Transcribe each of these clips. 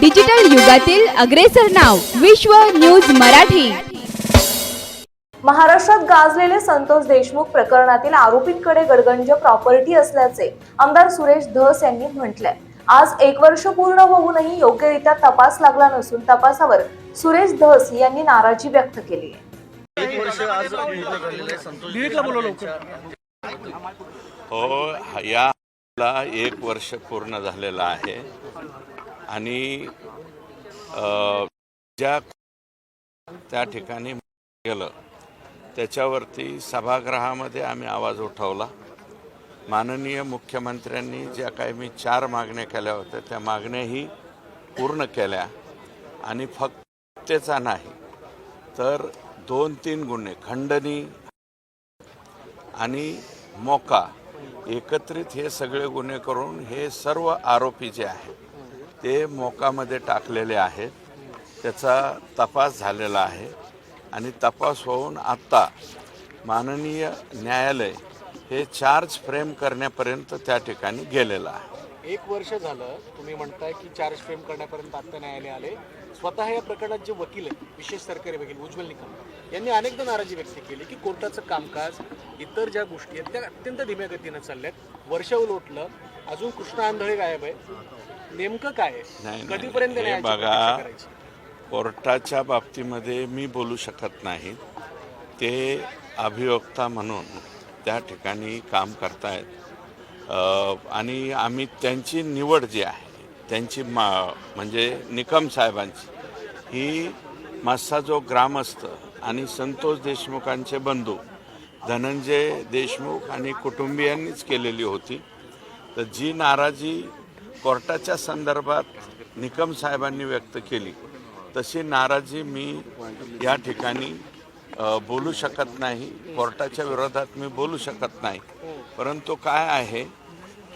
Digital युगातील अग्रेसर नाव विश्व न्यूज मराठी। महाराष्ट्रात गाजलेले संतोष देशमुख प्रकरणातील आरोपींकडे गडगंज प्रॉपर्टी असल्याचे आमदार सुरेश धस यांनी म्हटलंय। आज 1 वर्ष पूर्ण होऊनही योग्यरित्या तपास लागला नसून तपासावर सुरेश धस यांनी नाराजी व्यक्त केली आहे। 1 वर्ष आज पूर्ण झालेले संतोष हो, याला 1 वर्ष पूर्ण झालेलं आहे आणि ज्या त्या ठिकाणी गेलं त्याच्यावरती सभागृहामध्ये आम्ही आवाज उठवला। माननीय मुख्यमंत्र्यांनी ज्या काही मी 4 मागण्या केल्या होत्या त्या मागण्याही पूर्ण केल्या आणि फक्त त्याचा नाही तर 2-3 गुन्हे खंडणी आणि मोका एकत्रित हे सगळे गुन्हे करून हे सर्व आरोपी जे आहेत ते मोकामध्ये टाकलेले आहेत। त्याचा तपास झालेला आहे आणि तपास होऊन आता माननीय न्यायालय हे चार्ज फ्रेम करण्यापर्यंत त्या ठिकाणी गेलेलं आहे। 1 वर्ष झालं तुम्ही म्हणताय की चार्ज फ्रेम करण्यापर्यंत आता न्यायालय आले। स्वतः या प्रकरणात जे वकील आहेत विशेष सरकारी वकील उज्ज्वल निकम यांनी अनेकदा नाराजी व्यक्त केली की कोर्टाचं कामकाज इतर ज्या गोष्टी आहेत त्या अत्यंत धीम्या गतीनं चालल्यात। वर्ष उलटलं अजून कृष्णा आंधळे गायब आहे, नेमकं काय आहे? कधीपर्यंत न्यायाची प्रतीक्षा करायची? कोर्टाच्या बाबतीमध्ये मी बोलू शकत नाही, ते अभियोक्ता म्हणून त्या ठिकाणी काम करतायत आणि आम्ही त्यांची निवड जी आहे त्यांची म्हणजे निकम साहेबांची ही मासा जो ग्रामस्थ आणि संतोष देशमुखांचे बंधू धनंजय देशमुख आणि कुटुंबियांनीच केलेली होती। तर जी नाराजी कोर्टाच्या संदर्भात निकम साहेबांनी व्यक्त केली तशी नाराजी मी या ठिकाणी बोलू शकत नाही, कोर्टाच्या विरोधात मी बोलू शकत नाही। परंतु काय आहे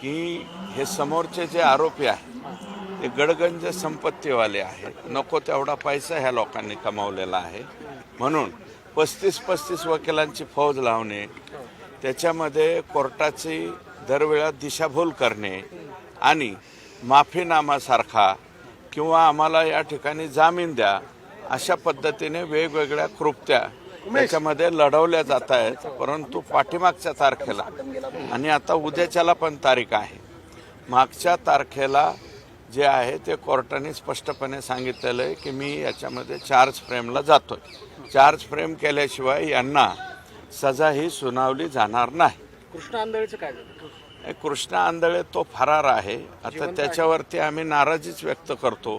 की हे समोरचे जे आरोपी आहेत ते गडगंज संपत्तीवाले आहेत, नको तेवढा पैसा ह्या लोकांनी कमावलेला आहे म्हणून 35 वकिलांची फौज लावणे, त्याच्यामध्ये कोर्टाची दरवेळा दिशाभूल करणे आणि माफीनामासारखा किंवा आम्हाला या ठिकाणी जामीन द्या अशा पद्धतीने वेगवेगळ्या कृत्या त्याच्यामध्ये लढवल्या जात आहेत। परंतु पाठीमागच्या तारखेला आणि आता उद्याच्याला पण तारीख आहे, मागच्या तारखेला जे आहे ते कोर्टाने स्पष्टपणे सांगितलेलं आहे की मी याच्यामध्ये चार्ज फ्रेमला जातोय। चार्ज फ्रेम केल्याशिवाय यांना सजा ही सुनावली जाणार नाही। कृष्णा आंधळेचं काय झालं? कृष्णा आंधळे तो फरार आहे, आता त्याच्यावरती आम्ही नाराजीच व्यक्त करतो,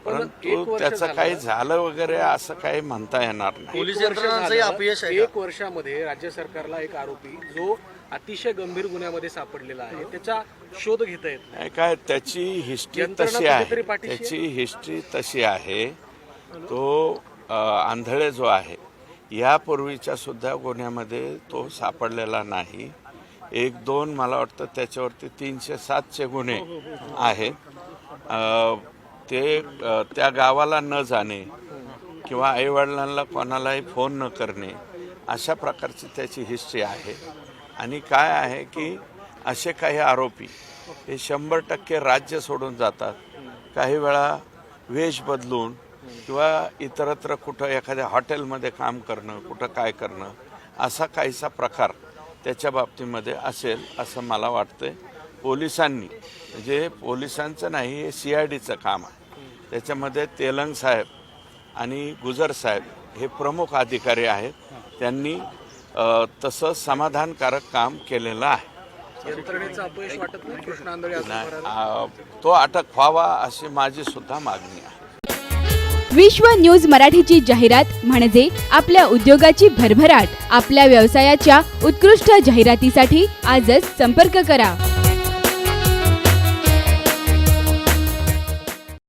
परंतु त्याचं काही झालं वगैरे असं काही म्हणता येणार नाही। पोलीस यंत्रणांचंही अपयश आहे। 1 वर्षामध्ये राज्य सरकारला एक आरोपी जो अतिशय गंभीर गुन्ह्यामध्ये सापडलेला आहे त्याचा शोध घेता येत नाही। काय त्याची हिस्ट्री तशी आहे, त्याची हिस्ट्री तशी आहे। तो आंधळे जो आहे यापूर्वीच्या सुद्धा गुन्ह्यामध्ये तो सापडलेला नाही। 1-2 मला वाटतं त्याच्यावरती 307चे गुन्हे आहेत। ते त्या गावाला न जाणे किंवा आईवडिलांना कोणालाही फोन न करणे अशा प्रकारची त्याची हिस्ट्री आहे। आणि काय आहे की असे काही आरोपी हे 100% राज्य सोडून जातात, काही वेळा वेश बदलून किंवा इतरत्र कुठं एखाद्या हॉटेलमध्ये काम करणं, कुठं काय करणं असा काहीसा प्रकार त्याच्या बाबतीमध्ये असेल असं मला वाटतंय। पोलिसांनी म्हणजे पोलिसांचं नाही, हे CIDचं काम आहे, त्याच्यामध्ये तेलंग साहेब आणि गुजर साहेब हे प्रमुख अधिकारी आहेत, त्यांनी तसं समाधानकारक काम केलेलं आहे। यंत्रणेचं अपयश वाटत नाही कृष्णा आंधळे तो अटक व्हावा अशी माझी सुद्धा मागणी आहे। विश्व न्यूज मराठीची जाहिरात म्हणजे आपल्या उद्योगाची भरभराट। आपल्या व्यवसायाच्या उत्कृष्ट जाहिरातीसाठी आजच संपर्क करा।